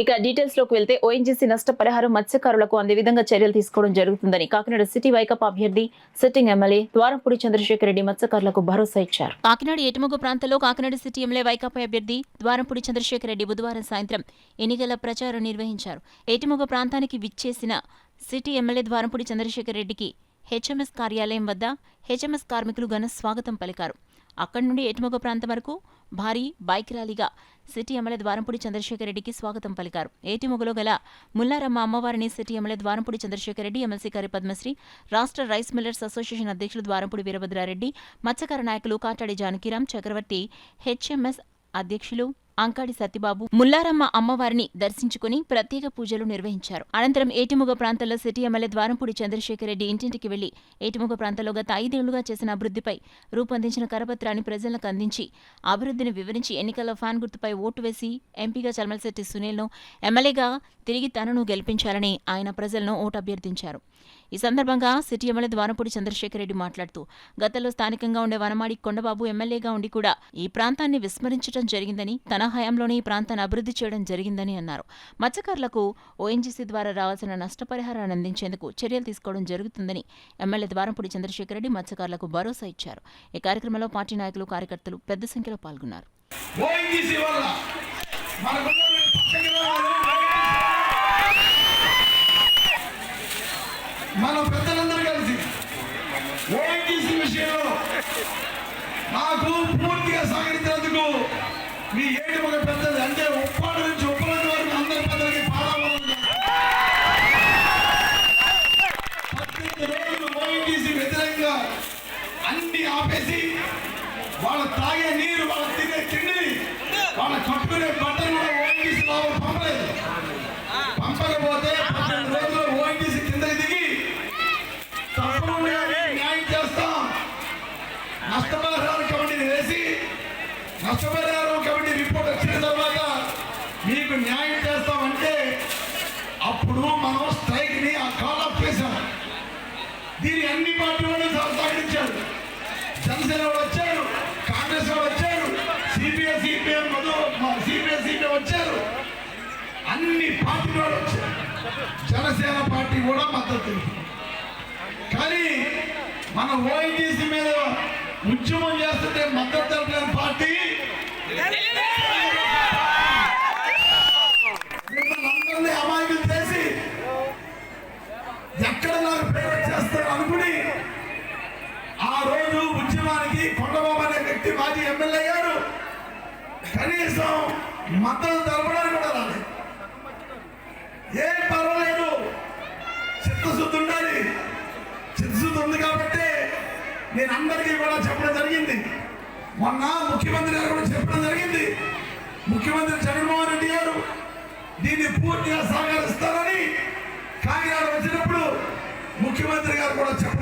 ఇక డీటెయిల్స్ లోకి వెళ్తే ఓఎన్జీసీ నష్టపరిహారం మత్స్యకారులకు అందే విధంగా చర్యలు తీసుకోవడం జరుగుతుందని కాకినాడ సిటీ వైకాపా అభ్యర్థి సిట్టింగ్ ఎమ్మెల్యే ద్వారంపూడి చంద్రశేఖర్ రెడ్డి మత్స్యకారులకు భరోసా ఇచ్చారు. కాకినాడ ఏటుముగ ప్రాంతంలో కాకినాడ సిటీ ఎమ్మెల్యే వైకాపా అభ్యర్థి ద్వారంపూడి చంద్రశేఖర్ రెడ్డి బుధవారం సాయంత్రం ఎన్నికల ప్రచారం నిర్వహించారు. ఏటుముగ ప్రాంతానికి విచ్చేసిన సిటీ ఎమ్మెల్యే ద్వారంపూడి చంద్రశేఖర్ రెడ్డికి హెచ్ఎంఎస్ కార్యాలయం వద్ద హెచ్ఎంఎస్ కార్మికులు ఘన స్వాగతం పలికారు. అక్కడి నుండి ఏటుముగ ప్రాంతం వరకు భారీ బైక్ ర్యాలీగా సిటీ ఎమ్మెల్యే ద్వారంపూడి చంద్రశేఖర్ రెడ్డికి స్వాగతం పలికారు. ఏటిముగలో గల ముల్లారమ్మ అమ్మవారిని city MLA Dwarampudi Chandrasekhar Reddy, MLC గారి పద్మశ్రీ, రాష్ట్ర రైస్ మిల్లర్స్ అసోసియేషన్ అధ్యక్షులు ద్వారంపూడి వీరభద్రారెడ్డి, మత్స్యకార నాయకులు కాటాడి జానకిరాం చక్రవర్తి, హెచ్ఎంఎస్ అధ్యక్షులు అంకాడి సత్యబాబు ముల్లారమ్మ అమ్మవారిని దర్శించుకుని ప్రత్యేక పూజలు నిర్వహించారు. అనంతరం ఏటిముగ ప్రాంతంలో సిటీ ఎమ్మెల్యే ద్వారంపూడి చంద్రశేఖర్ రెడ్డి ఇంటింటికి వెళ్లి ఏటిముగ ప్రాంతంలో గత 5 ఏళ్లుగా చేసిన అభివృద్ధిపై రూపొందించిన కరపత్రాన్ని ప్రజలకు అందించి అభివృద్ధిని వివరించి ఎన్నికల్లో ఫ్యాన్ గుర్తుపై ఓటు వేసి ఎంపీగా చల్మలశెట్టి సునీల్ను, ఎమ్మెల్యేగా తిరిగి తనను గెలిపించాలని ఆయన ప్రజలను ఓటు అభ్యర్థించారు. ఈ సందర్భంగా సిటీ ఎమ్మెల్యే ద్వారంపూడి చంద్రశేఖర్ రెడ్డి మాట్లాడుతూ గతంలో స్థానికంగా ఉండే వనమాడి కొండబాబు ఎమ్మెల్యేగా ఉండి కూడా ఈ ప్రాంతాన్ని విస్మరించడం జరిగిందని, తన హయాంలోనే ఈ ప్రాంతాన్ని అభివృద్ధి చేయడం జరిగిందని అన్నారు. మత్స్యకారులకు ఓఎన్జీసీ ద్వారా రావాల్సిన నష్టపరిహారాన్ని అందించేందుకు చర్యలు తీసుకోవడం జరుగుతుందని ఎమ్మెల్యే ద్వారంపూడి చంద్రశేఖర్ రెడ్డి మత్స్యకారులకు భరోసా ఇచ్చారు. ఈ కార్యక్రమంలో పార్టీ నాయకులు, కార్యకర్తలు పెద్ద సంఖ్యలో పాల్గొన్నారు. మన పెద్దలందరూ కలిసి ఓఎన్జీసీ విషయంలో నాకు పూర్తిగా సహకరించినందుకు మీ ఏటిముగ పెద్దలు అంటే ఉప్పాడు నుంచి ఉప్పలంటి వరకు అందరి పెద్దలకి 18 రోజులు ఓఎన్జీసీ వ్యతిరేకంగా అన్ని ఆపేసి వాళ్ళ తాగే నీరు, వాళ్ళ తినే తిండి, వాళ్ళ కట్టుకునే బట్టలు కూడా ఓఎన్జీసీ లోపల పంపలేదు. పంపకపోతే 18 రోజులు ఓఎన్జీసీ కిందకి దిగి న్యాయం చేస్తాం, నష్టపరిహారం కమిటీని వేసి నష్టపరిహారం కమిటీ రిపోర్ట్ వచ్చిన తర్వాత మీకు న్యాయం చేస్తామంటే అప్పుడు మనం స్ట్రైక్ ని ఆ కాల్ ఆఫ్ చేశాం. దీన్ని అన్ని పార్టీ వాళ్ళు సహకరించారు. జనసేన వాళ్ళు వచ్చారు, కాంగ్రెస్ వాళ్ళు వచ్చారు, సిపిఐ వచ్చారు, అన్ని పార్టీ వాళ్ళు వచ్చారు. జనసేన పార్టీ కూడా మద్దతు. కానీ మన ఓఎన్జీసీ మీద ఉద్యమం చేస్తుంటే మద్దతు తెలిపిన పార్టీ అందరినీ అమాయకులు చేసి ఎక్కడ నాకు పేరు చేస్తారు అనుకుని ఆ రోజు ఉద్యమానికి కొండబాబు అనే వ్యక్తి మాజీ ఎమ్మెల్యే గారు కనీసం మద్దతు తెలపడానికి కూడా రాలేదు. ఏం పర్వాలేదు, చిత్తశుద్ధి ఉండాలి. చిత్తశుద్ధి ఉంది కాబట్టి నేను అందరికీ కూడా చెప్పడం జరిగింది. మొన్న ముఖ్యమంత్రి గారు కూడా చెప్పడం జరిగింది. ముఖ్యమంత్రి జగన్మోహన్ రెడ్డి గారు దీన్ని పూర్తిగా సహకరిస్తారని కాకినాడ వచ్చినప్పుడు ముఖ్యమంత్రి గారు కూడా చెప్పడం